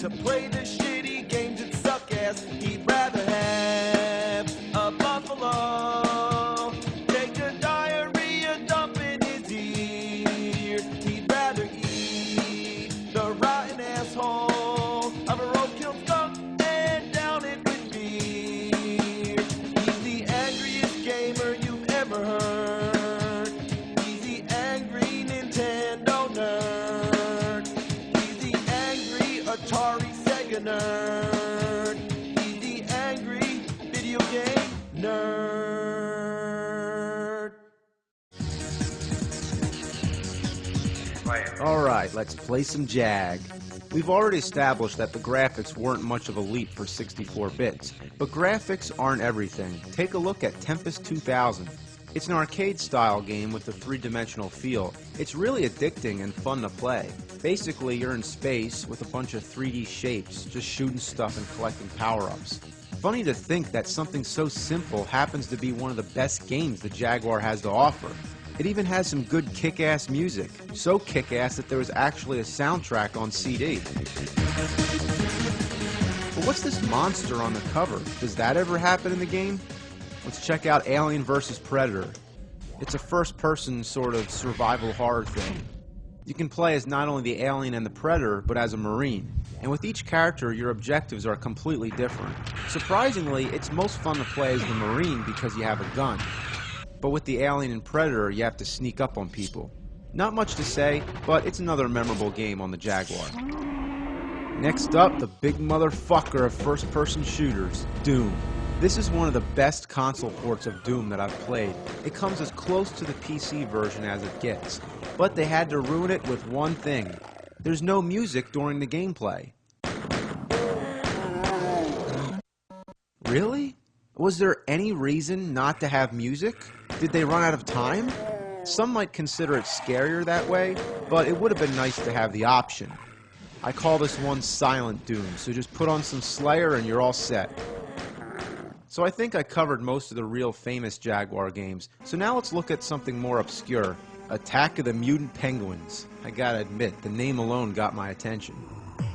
to play the shitty games that suck ass. He'd rather have a buffalo take a diarrhea dump in his ear. He'd rather eat the rotten asshole of a roadkill skunk and down it with beer. He's the angriest gamer you've ever heard. He's the angry Nintendo nerd. He's the angry Atari Sega nerd. He's the angry video game nerd. Alright, let's play some Jag. We've already established that the graphics weren't much of a leap for 64 bits, but graphics aren't everything. Take a look at Tempest 2000. It's an arcade-style game with a three-dimensional feel. It's really addicting and fun to play. Basically, you're in space with a bunch of 3D shapes, just shooting stuff and collecting power-ups. Funny to think that something so simple happens to be one of the best games the Jaguar has to offer. It even has some good kick-ass music. So kick-ass that there was actually a soundtrack on CD. But what's this monster on the cover? Does that ever happen in the game? Let's check out Alien vs. Predator. It's a first-person sort of survival horror thing. You can play as not only the alien and the predator, but as a marine. And with each character, your objectives are completely different. Surprisingly, it's most fun to play as the marine because you have a gun. But with the alien and predator, you have to sneak up on people. Not much to say, but it's another memorable game on the Jaguar. Next up, the big motherfucker of first-person shooters, Doom. This is one of the best console ports of Doom that I've played. It comes as close to the PC version as it gets. But they had to ruin it with one thing. There's no music during the gameplay. Really? Was there any reason not to have music? Did they run out of time? Some might consider it scarier that way, but it would have been nice to have the option. I call this one Silent Doom, so just put on some Slayer and you're all set. So I think I covered most of the real famous Jaguar games, so now let's look at something more obscure. Attack of the Mutant Penguins. I gotta admit, the name alone got my attention.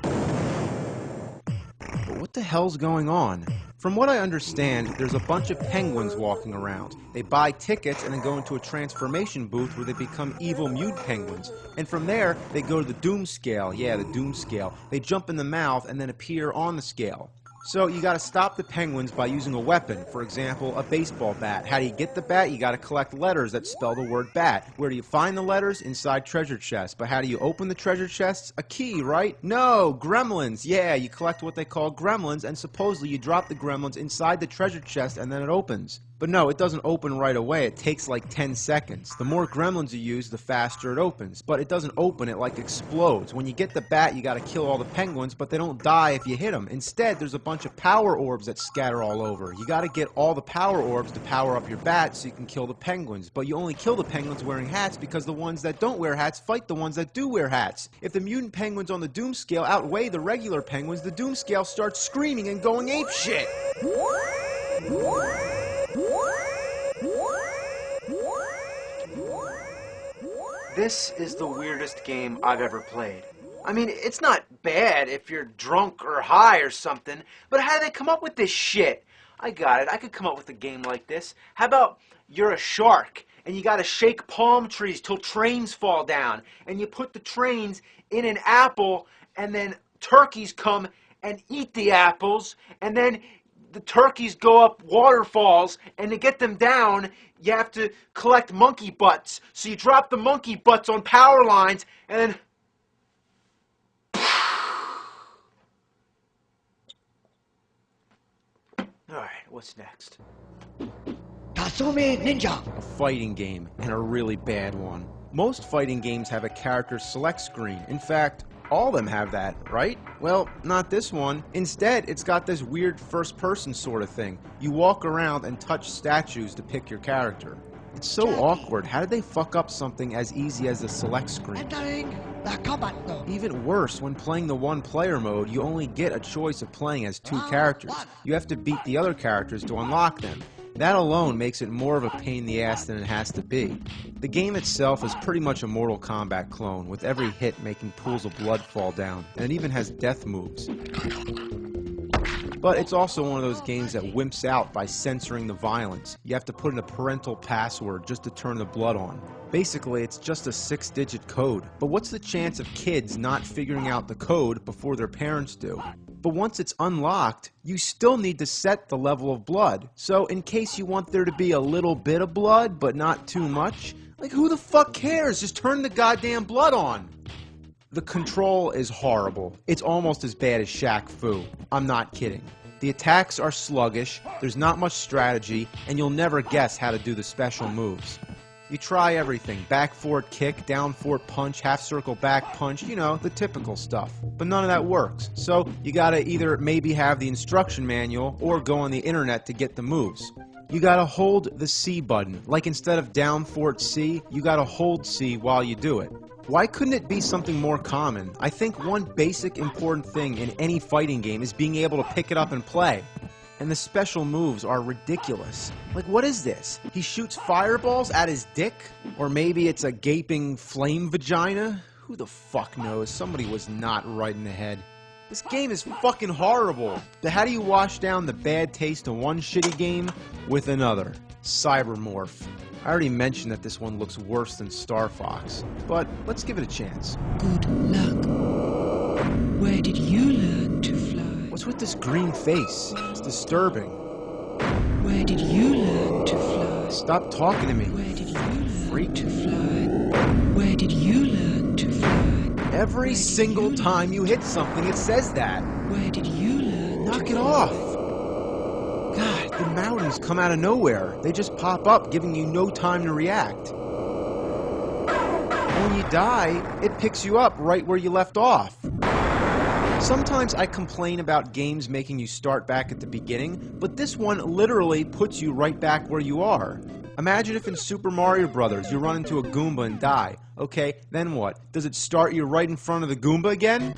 But what the hell's going on? From what I understand, there's a bunch of penguins walking around. They buy tickets and then go into a transformation booth where they become evil mutant penguins. And from there, they go to the Doom scale. Yeah, the Doom scale. They jump in the mouth and then appear on the scale. So you gotta stop the penguins by using a weapon, for example, a baseball bat. How do you get the bat? You gotta collect letters that spell the word bat. Where do you find the letters? Inside treasure chests. But how do you open the treasure chests? A key, right? No, gremlins. Yeah, you collect what they call gremlins, and supposedly you drop the gremlins inside the treasure chest and then it opens. But no, it doesn't open right away. It takes like 10 seconds. The more gremlins you use, the faster it opens. But it doesn't open, it like explodes. When you get the bat, you gotta kill all the penguins, but they don't die if you hit them. Instead, there's a bunch of power orbs that scatter all over. You gotta get all the power orbs to power up your bat so you can kill the penguins. But you only kill the penguins wearing hats because the ones that don't wear hats fight the ones that do wear hats. If the mutant penguins on the Doom scale outweigh the regular penguins, the Doom scale starts screaming and going apeshit. This is the weirdest game I've ever played. I mean, it's not bad if you're drunk or high or something, but how did they come up with this shit? I got it. I could come up with a game like this. How about you're a shark and you gotta shake palm trees till trains fall down, and you put the trains in an apple, and then turkeys come and eat the apples, and then the turkeys go up waterfalls, and to get them down, you have to collect monkey butts. So you drop the monkey butts on power lines, and then... Alright, what's next? Kasumi Ninja. A fighting game, and a really bad one. Most fighting games have a character select screen. In fact, all of them have that, right? Well, not this one. Instead, it's got this weird first-person sort of thing. You walk around and touch statues to pick your character. It's so awkward. How did they fuck up something as easy as the select screen? Entering the combat zone. Even worse, when playing the one-player mode, you only get a choice of playing as two characters. You have to beat the other characters to unlock them. That alone makes it more of a pain in the ass than it has to be. The game itself is pretty much a Mortal Kombat clone, with every hit making pools of blood fall down, and it even has death moves. But it's also one of those games that wimps out by censoring the violence. You have to put in a parental password just to turn the blood on. Basically, it's just a 6-digit code. But what's the chance of kids not figuring out the code before their parents do? But once it's unlocked, you still need to set the level of blood. So in case you want there to be a little bit of blood, but not too much, like who the fuck cares? Just turn the goddamn blood on. The control is horrible. It's almost as bad as Shaq Fu. I'm not kidding. The attacks are sluggish, there's not much strategy, and you'll never guess how to do the special moves. You try everything, back forward kick, down forward punch, half circle back punch, you know, the typical stuff. But none of that works, so you gotta either maybe have the instruction manual or go on the internet to get the moves. You gotta hold the C button, like instead of down forward C, you gotta hold C while you do it. Why couldn't it be something more common? I think one basic important thing in any fighting game is being able to pick it up and play. And the special moves are ridiculous. Like, what is this? He shoots fireballs at his dick? Or maybe it's a gaping flame vagina? Who the fuck knows? Somebody was not right in the head. This game is fucking horrible. How do you wash down the bad taste of one shitty game with another? Cybermorph. I already mentioned that this one looks worse than Star Fox, but let's give it a chance. Good luck. Where did you learn to fly? What's with this green face? It's disturbing. Where did you learn to fly? Stop talking to me. Where did you learn to fly? Where did you learn to fly? Every single time you hit something, it says that. Where did you learn? Knock it off. God, the mountains come out of nowhere. They just pop up, giving you no time to react. When you die, it picks you up right where you left off. Sometimes I complain about games making you start back at the beginning, but this one literally puts you right back where you are. Imagine if in Super Mario Brothers you run into a Goomba and die. Okay, then what? Does it start you right in front of the Goomba again?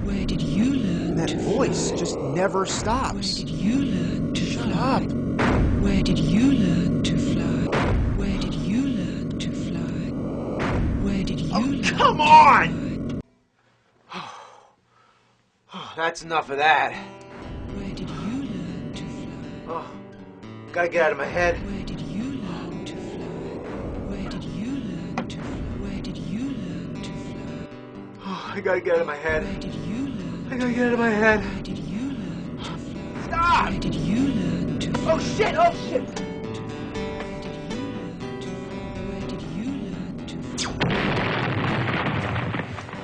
Where did you learn? That voice just never stops. Where did you learn to Shut fly? up. Where did you learn to fly? Where did you learn to fly? Where did you learn Come to on! That's enough of that. fly? Where did you learn to fly? Oh, gotta get out of my head. Where did you learn to fly? Where did you learn to fly? Where did you learn to fly? Oh, I gotta get out of my head. Where did you learn? I gotta get out of my head. Where did you learn to fly? Stop! Where did you learn to fly? Oh shit! Oh shit! Where did you learn to fly?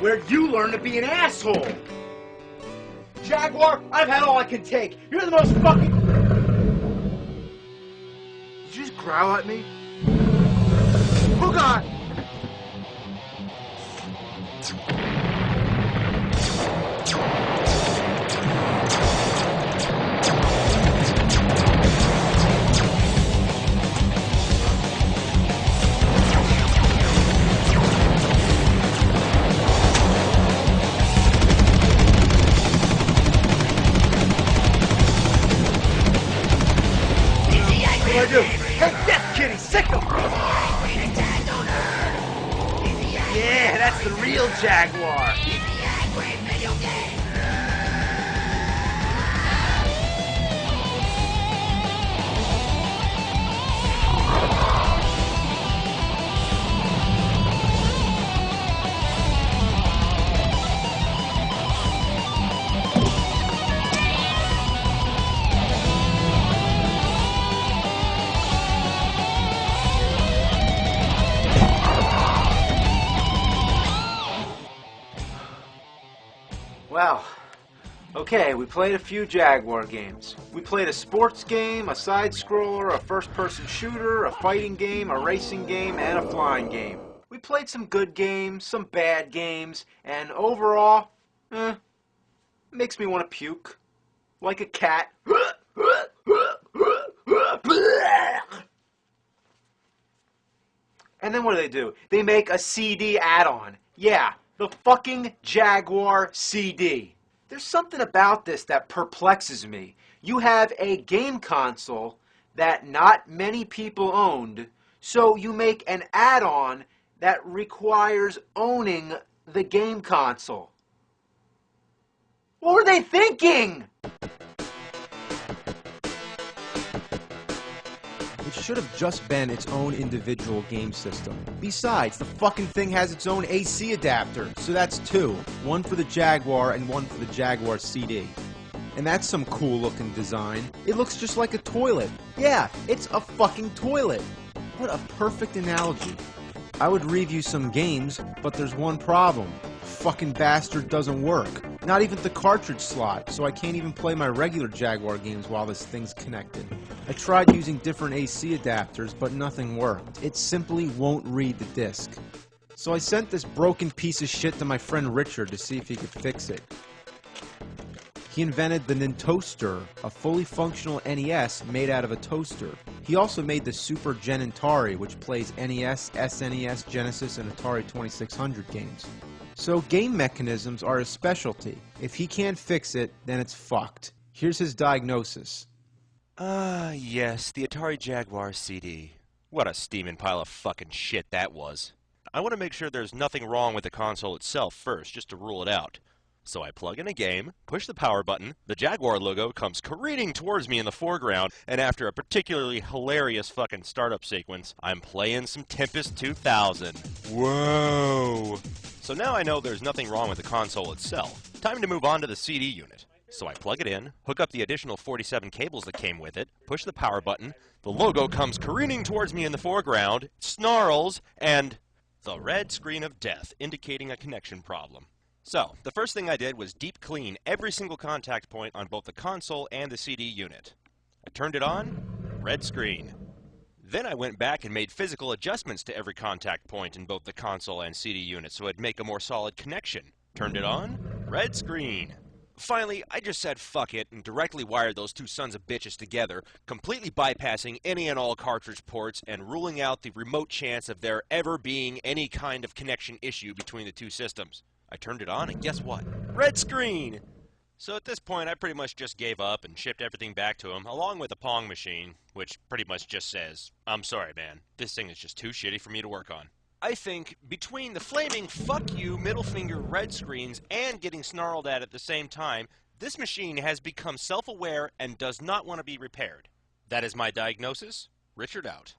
Where'd you learn to be an asshole? Jaguar, I've had all I can take. You're the most fucking... Did you just growl at me? Oh God! What do I do? Take this, kitty! Sick him! Yeah, that's the real Jaguar! Well, okay, we played a few Jaguar games. We played a sports game, a side-scroller, a first-person shooter, a fighting game, a racing game, and a flying game. We played some good games, some bad games, and overall, makes me want to puke. Like a cat. And then what do? They make a CD add-on. Yeah, the fucking Jaguar CD. There's something about this that perplexes me. You have a game console that not many people owned, so you make an add-on that requires owning the game console. What were they thinking? It should have just been its own individual game system. Besides, the fucking thing has its own AC adapter, so that's two. One for the Jaguar and one for the Jaguar CD. And that's some cool looking design. It looks just like a toilet. Yeah, it's a fucking toilet. What a perfect analogy. I would review some games, but there's one problem. Fucking bastard doesn't work. Not even the cartridge slot, so I can't even play my regular Jaguar games while this thing's connected. I tried using different AC adapters, but nothing worked. It simply won't read the disc. So I sent this broken piece of shit to my friend Richard to see if he could fix it. He invented the Nintoaster, a fully functional NES made out of a toaster. He also made the Super Genentari, which plays NES, SNES, Genesis, and Atari 2600 games. So game mechanisms are his specialty. If he can't fix it, then it's fucked. Here's his diagnosis. Yes, the Atari Jaguar CD. What a steaming pile of fucking shit that was. I want to make sure there's nothing wrong with the console itself first, just to rule it out. So I plug in a game, push the power button, the Jaguar logo comes careening towards me in the foreground, and after a particularly hilarious fucking startup sequence, I'm playing some Tempest 2000. Whoa! So now I know there's nothing wrong with the console itself. Time to move on to the CD unit. So I plug it in, hook up the additional 47 cables that came with it, push the power button, the logo comes careening towards me in the foreground, snarls, and the red screen of death indicating a connection problem. So, the first thing I did was deep clean every single contact point on both the console and the CD unit. I turned it on, red screen. Then I went back and made physical adjustments to every contact point in both the console and CD unit so it'd make a more solid connection. Turned it on, red screen. Finally, I just said fuck it and directly wired those two sons of bitches together, completely bypassing any and all cartridge ports and ruling out the remote chance of there ever being any kind of connection issue between the two systems. I turned it on, and guess what? Red screen! So at this point, I pretty much just gave up and shipped everything back to him, along with the Pong machine, which pretty much just says, I'm sorry, man, this thing is just too shitty for me to work on. I think between the flaming fuck you middle finger red screens and getting snarled at the same time, this machine has become self-aware and does not want to be repaired. That is my diagnosis. Richard out.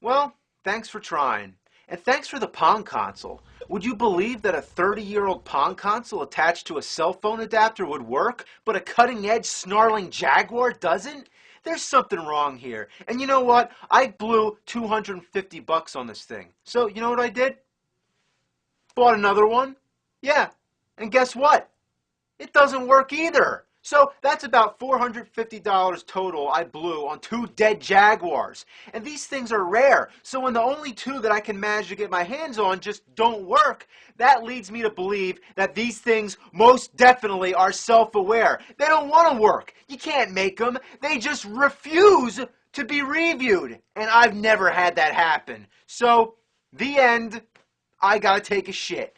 Well, thanks for trying. And thanks for the Pong console. Would you believe that a 30-year-old Pong console attached to a cell phone adapter would work, but a cutting-edge snarling Jaguar doesn't? There's something wrong here. And you know what? I blew $250 on this thing. So, you know what I did? Bought another one. Yeah. And guess what? It doesn't work either. So that's about $450 total I blew on two dead Jaguars. And these things are rare, so when the only two that I can manage to get my hands on just don't work, that leads me to believe that these things most definitely are self-aware. They don't want to work. You can't make them. They just refuse to be reviewed. And I've never had that happen. So, the end. I gotta take a shit.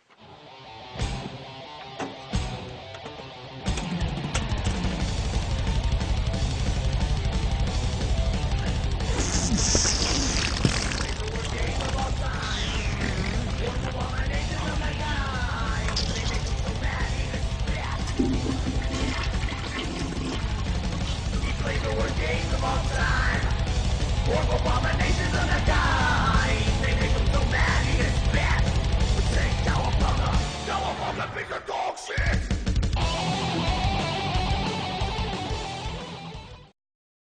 Abominations of the God.